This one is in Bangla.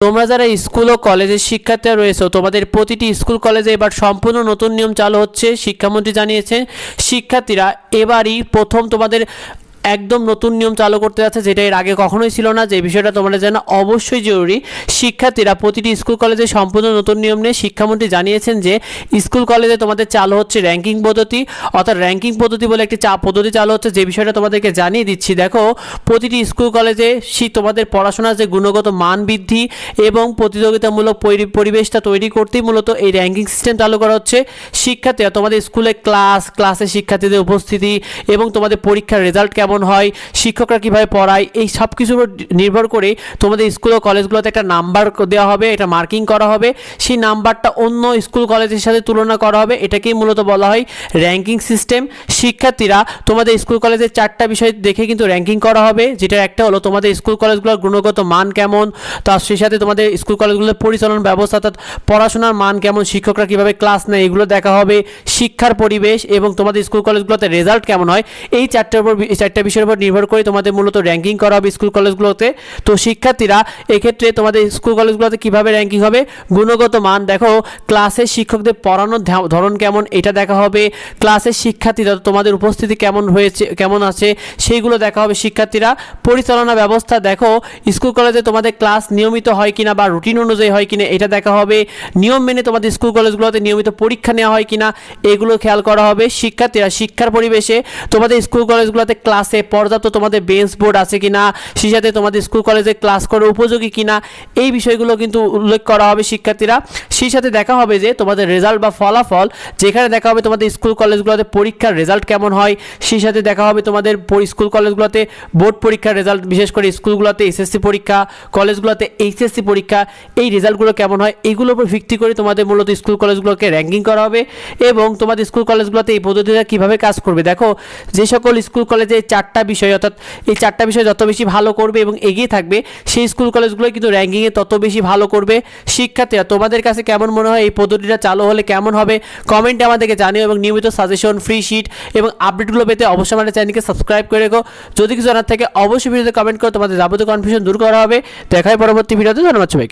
তোমরা যারা স্কুল ও কলেজের শিক্ষার্থীরা রয়েছে তোমাদের প্রতিটি স্কুল কলেজে এবার সম্পূর্ণ নতুন নিয়ম চালু হচ্ছে। শিক্ষামন্ত্রী জানিয়েছেন শিক্ষার্থীরা এবারই প্রথম তোমাদের একদম নতুন নিয়ম চালু করতে যাচ্ছে, যেটা এর আগে কখনোই ছিল না। যে বিষয়টা তোমরা জানা অবশ্যই জরুরি। শিক্ষার্থীরা প্রতিটি স্কুল কলেজে সম্পূর্ণ নতুন নিয়ম নিয়ে শিক্ষামন্ত্রী জানিয়েছেন যে স্কুল কলেজে তোমাদের চালু হচ্ছে র্যাঙ্কিং পদ্ধতি, অর্থাৎ র্যাঙ্কিং পদ্ধতি বলে একটি পদ্ধতি চালু হচ্ছে। যে বিষয়টা তোমাদেরকে জানিয়ে দিচ্ছি, দেখো প্রতিটি স্কুল কলেজে তোমাদের পড়াশোনার যে গুণগত মান বৃদ্ধি এবং প্রতিযোগিতামূলক পরিবেশটা তৈরি করতেই মূলত এই র্যাঙ্কিং সিস্টেম চালু করা হচ্ছে। শিক্ষার্থীরা তোমাদের স্কুলে ক্লাসে শিক্ষার্থীদের উপস্থিতি এবং তোমাদের পরীক্ষার রেজাল্ট কেমন হয়, শিক্ষকরা কিভাবে পড়ায়, এই সব কিছুর উপর নির্ভর করে তোমাদের স্কুল ও কলেজগুলোতে একটা নাম্বার দেওয়া হবে, এটা মার্কিং করা হবে। সেই নাম্বারটা অন্য স্কুল কলেজের সাথে তুলনা করা হবে, এটাকেই মূলত বলা হয় র্যাঙ্কিং সিস্টেম। শিক্ষার্থীরা তোমাদের স্কুল কলেজের 4টা বিষয় দেখে কিন্তু র্যাঙ্কিং করা হবে, যেটা একটা হলো তোমাদের স্কুল কলেজগুলোর গুণগত মান কেমন, তার সেই সাথে তোমাদের স্কুল কলেজগুলোর পরিচালন ব্যবস্থা অর্থাৎ পড়াশোনার মান কেমন, শিক্ষকরা কিভাবে ক্লাস নেয় এগুলো দেখা হবে, শিক্ষার পরিবেশ এবং তোমাদের স্কুল কলেজগুলোতে রেজাল্ট কেমন হয়। এই 4টা বিষয়ের উপর নির্ভর করে তোমাদের মূলত র্যাঙ্কিং করা হবে স্কুল কলেজগুলোতে। তো শিক্ষার্থীরা এক্ষেত্রে তোমাদের স্কুল কলেজগুলোতে কিভাবে র্যাঙ্কিং হবে, গুণগত মান দেখো, ক্লাসের শিক্ষকদের পড়ানোর ধরন কেমন এটা দেখা হবে, ক্লাসের শিক্ষার্থীরা তোমাদের উপস্থিতি কেমন আছে সেইগুলো দেখা হবে। শিক্ষার্থীরা পরিচালনা ব্যবস্থা দেখো, স্কুল কলেজে তোমাদের ক্লাস নিয়মিত হয় কিনা বা রুটিন অনুযায়ী হয় কিনা এটা দেখা হবে, নিয়ম মেনে তোমাদের স্কুল কলেজগুলোতে নিয়মিত পরীক্ষা নেওয়া হয় কিনা এগুলো খেয়াল করা হবে। শিক্ষার্থীরা শিক্ষার পরিবেশে তোমাদের স্কুল কলেজগুলোতে ক্লাসে পর্যাপ্ত তোমাদের বেঞ্চ বোর্ড আছে কিনা, সেই সাথে তোমাদের স্কুল কলেজে ক্লাস করার উপযোগী কিনা এই বিষয়গুলো কিন্তু উল্লেখ করা হবে। শিক্ষার্থীরা সেই সাথে দেখা হবে যে তোমাদের রেজাল্ট বা ফলাফল, যেখানে দেখা হবে তোমাদের স্কুল কলেজগুলোতে পরীক্ষার রেজাল্ট কেমন হয়, সেই সাথে দেখা হবে তোমাদের স্কুল কলেজগুলোতে বোর্ড পরীক্ষার রেজাল্ট, বিশেষ করে স্কুলগুলোতে এসএসসি পরীক্ষা, কলেজগুলোতে এইচএসসি পরীক্ষা, এই রেজাল্টগুলো কেমন হয় এইগুলোর উপর ভিত্তি করে তোমাদের মূলত স্কুল কলেজগুলোকে র্যাঙ্কিং করা হবে এবং তোমাদের স্কুল কলেজগুলোতে এই পদ্ধতিটা কীভাবে কাজ করবে। দেখো যে সকল স্কুল কলেজে 4টা বিষয় অর্থাৎ এই 4টা বিষয় যত বেশি ভালো করবে এবং এগিয়ে থাকবে সেই স্কুল কলেজগুলো কিন্তু র্যাঙ্কিংয়ে তত বেশি ভালো করবে। শিক্ষার্থীরা তোমাদের কাছে কেমন মনে হয় এই পদ্ধতিটা চালু হলে কেমন হবে কমেন্টে আমাদেরকে জানিও এবং নিয়মিত সাজেশন, ফ্রি শিট এবং আপডেটগুলো পেতে অবশ্যই আমাদের চ্যানেলকে সাবস্ক্রাইব করে রেখো। যদি কিছু জানার থাকে অবশ্যই ভিডিওতে কমেন্ট করো, তোমাদের যাবতীয় কনফিউশন দূর করা হবে। দেখা হয় পরবর্তী ভিডিওতে। ধন্যবাদ সবাইকে।